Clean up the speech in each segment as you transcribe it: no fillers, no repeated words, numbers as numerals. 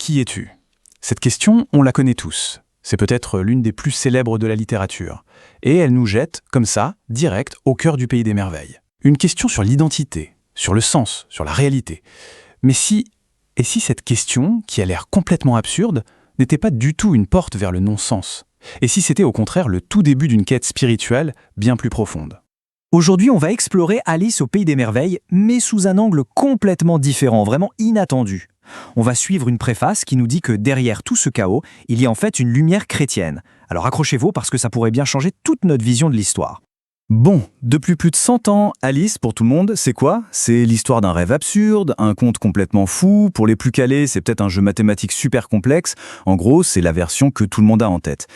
Qui es-tu? Cette question, on la connaît tous. C'est peut-être l'une des plus célèbres de la littérature. Et elle nous jette, comme ça, direct, au cœur du pays des merveilles. Une question sur l'identité, sur le sens, sur la réalité. Mais si cette question, qui a l'air complètement absurde, n'était pas du tout une porte vers le non-sens? Et si c'était au contraire le tout début d'une quête spirituelle bien plus profonde? Aujourd'hui, on va explorer Alice au Pays des Merveilles, mais sous un angle complètement différent, vraiment inattendu. On va suivre une préface qui nous dit que derrière tout ce chaos, il y a en fait une lumière chrétienne. Alors accrochez-vous parce que ça pourrait bien changer toute notre vision de l'histoire. Bon, depuis plus de 100 ans, Alice, pour tout le monde, c'est quoi? C'est l'histoire d'un rêve absurde, un conte complètement fou. Pour les plus calés, c'est peut-être un jeu mathématique super complexe. En gros, c'est la version que tout le monde a en tête.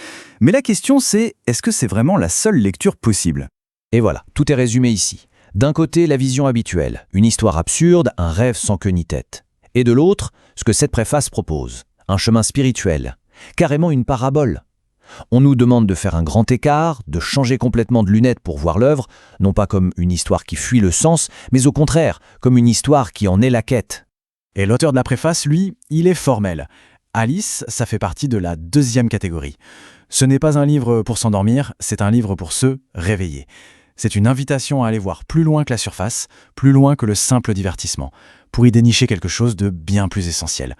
Mais la question c'est, est-ce que c'est vraiment la seule lecture possible? Et voilà, tout est résumé ici. D'un côté, la vision habituelle, une histoire absurde, un rêve sans queue ni tête. Et de l'autre, ce que cette préface propose, un chemin spirituel, carrément une parabole. On nous demande de faire un grand écart, de changer complètement de lunettes pour voir l'œuvre, non pas comme une histoire qui fuit le sens, mais au contraire, comme une histoire qui en est la quête. Et l'auteur de la préface, lui, il est formel. Alice, ça fait partie de la deuxième catégorie. Ce n'est pas un livre pour s'endormir, c'est un livre pour se réveiller. C'est une invitation à aller voir plus loin que la surface, plus loin que le simple divertissement, pour y dénicher quelque chose de bien plus essentiel.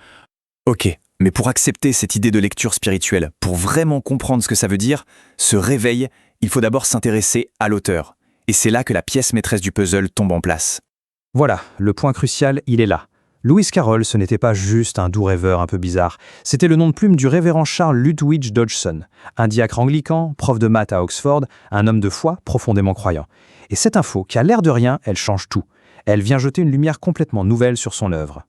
Ok, mais pour accepter cette idée de lecture spirituelle, pour vraiment comprendre ce que ça veut dire, ce réveil, il faut d'abord s'intéresser à l'auteur. Et c'est là que la pièce maîtresse du puzzle tombe en place. Voilà, le point crucial, il est là. Lewis Carroll, ce n'était pas juste un doux rêveur un peu bizarre. C'était le nom de plume du révérend Charles Lutwidge Dodgson, un diacre anglican, prof de maths à Oxford, un homme de foi profondément croyant. Et cette info, qui a l'air de rien, elle change tout. Elle vient jeter une lumière complètement nouvelle sur son œuvre.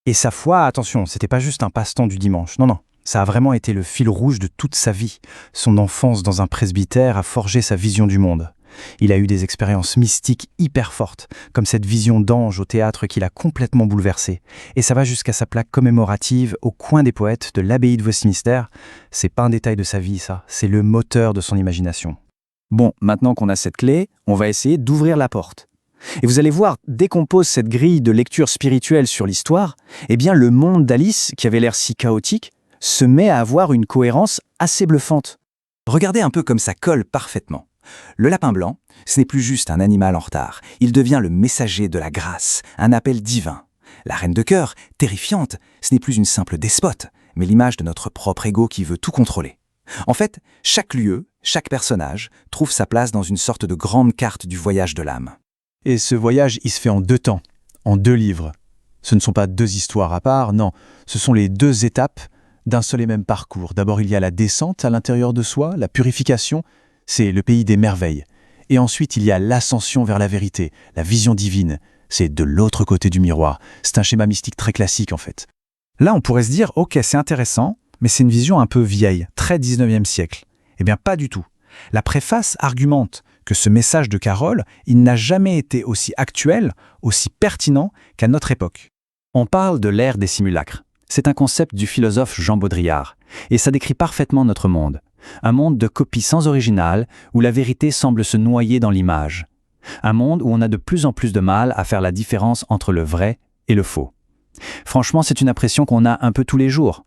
Et sa foi, attention, c'était pas juste un passe-temps du dimanche, non. Ça a vraiment été le fil rouge de toute sa vie. Son enfance dans un presbytère a forgé sa vision du monde. Il a eu des expériences mystiques hyper fortes, comme cette vision d'ange au théâtre qui l'a complètement bouleversé. Et ça va jusqu'à sa plaque commémorative au coin des poètes de l'abbaye de Westminster. C'est pas un détail de sa vie, ça. C'est le moteur de son imagination. Bon, maintenant qu'on a cette clé, on va essayer d'ouvrir la porte. Et vous allez voir, dès qu'on pose cette grille de lecture spirituelle sur l'histoire, eh bien le monde d'Alice, qui avait l'air si chaotique, se met à avoir une cohérence assez bluffante. Regardez un peu comme ça colle parfaitement. Le lapin blanc, ce n'est plus juste un animal en retard, il devient le messager de la grâce, un appel divin. La reine de cœur, terrifiante, ce n'est plus une simple despote, mais l'image de notre propre ego qui veut tout contrôler. En fait, chaque lieu, chaque personnage, trouve sa place dans une sorte de grande carte du voyage de l'âme. Et ce voyage, il se fait en 2 temps, en 2 livres. Ce ne sont pas 2 histoires à part, non, ce sont les 2 étapes d'un seul et même parcours. D'abord, il y a la descente à l'intérieur de soi, la purification, c'est le pays des merveilles. Et ensuite, il y a l'ascension vers la vérité, la vision divine. C'est de l'autre côté du miroir. C'est un schéma mystique très classique, en fait. Là, on pourrait se dire, ok, c'est intéressant, mais c'est une vision un peu vieille, très 19e siècle. Eh bien, pas du tout. La préface argumente que ce message de Carroll, il n'a jamais été aussi actuel, aussi pertinent qu'à notre époque. On parle de l'ère des simulacres. C'est un concept du philosophe Jean Baudrillard, et ça décrit parfaitement notre monde. Un monde de copies sans original, où la vérité semble se noyer dans l'image. Un monde où on a de plus en plus de mal à faire la différence entre le vrai et le faux. Franchement, c'est une impression qu'on a un peu tous les jours.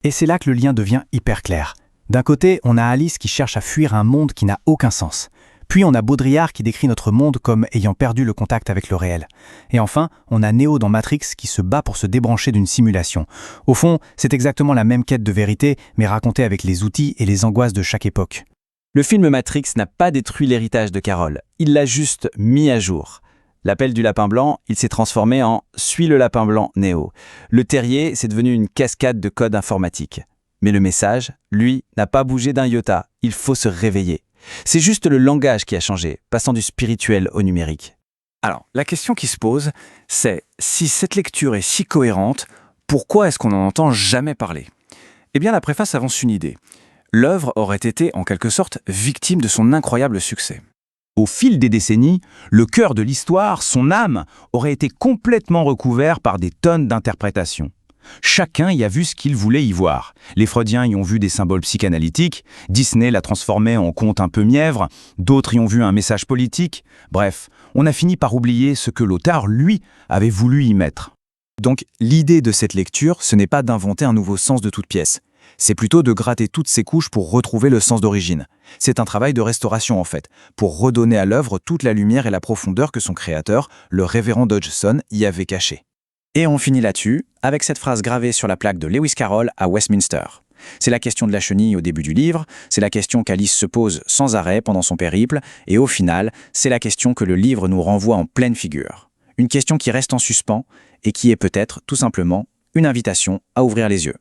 Et c'est là que le lien devient hyper clair. D'un côté, on a Alice qui cherche à fuir un monde qui n'a aucun sens. Puis on a Baudrillard qui décrit notre monde comme ayant perdu le contact avec le réel. Et enfin, on a Neo dans Matrix qui se bat pour se débrancher d'une simulation. Au fond, c'est exactement la même quête de vérité, mais racontée avec les outils et les angoisses de chaque époque. Le film Matrix n'a pas détruit l'héritage de Carroll, il l'a juste mis à jour. L'appel du lapin blanc, il s'est transformé en « Suis le lapin blanc, Neo ». Le terrier, c'est devenu une cascade de code informatique. Mais le message, lui, n'a pas bougé d'un iota, il faut se réveiller. C'est juste le langage qui a changé, passant du spirituel au numérique. Alors, la question qui se pose, c'est si cette lecture est si cohérente, pourquoi est-ce qu'on n'en entend jamais parler? Eh bien, la préface avance une idée. L'œuvre aurait été, en quelque sorte, victime de son incroyable succès. Au fil des décennies, le cœur de l'histoire, son âme, aurait été complètement recouvert par des tonnes d'interprétations. Chacun y a vu ce qu'il voulait y voir. Les Freudiens y ont vu des symboles psychanalytiques, Disney l'a transformé en conte un peu mièvre, d'autres y ont vu un message politique. Bref, on a fini par oublier ce que l'auteur, lui, avait voulu y mettre. Donc l'idée de cette lecture, ce n'est pas d'inventer un nouveau sens de toute pièce. C'est plutôt de gratter toutes ces couches pour retrouver le sens d'origine. C'est un travail de restauration en fait, pour redonner à l'œuvre toute la lumière et la profondeur que son créateur, le révérend Dodgson, y avait cachée. Et on finit là-dessus, avec cette phrase gravée sur la plaque de Lewis Carroll à Westminster. C'est la question de la chenille au début du livre, c'est la question qu'Alice se pose sans arrêt pendant son périple, et au final, c'est la question que le livre nous renvoie en pleine figure. Une question qui reste en suspens, et qui est peut-être, tout simplement, une invitation à ouvrir les yeux.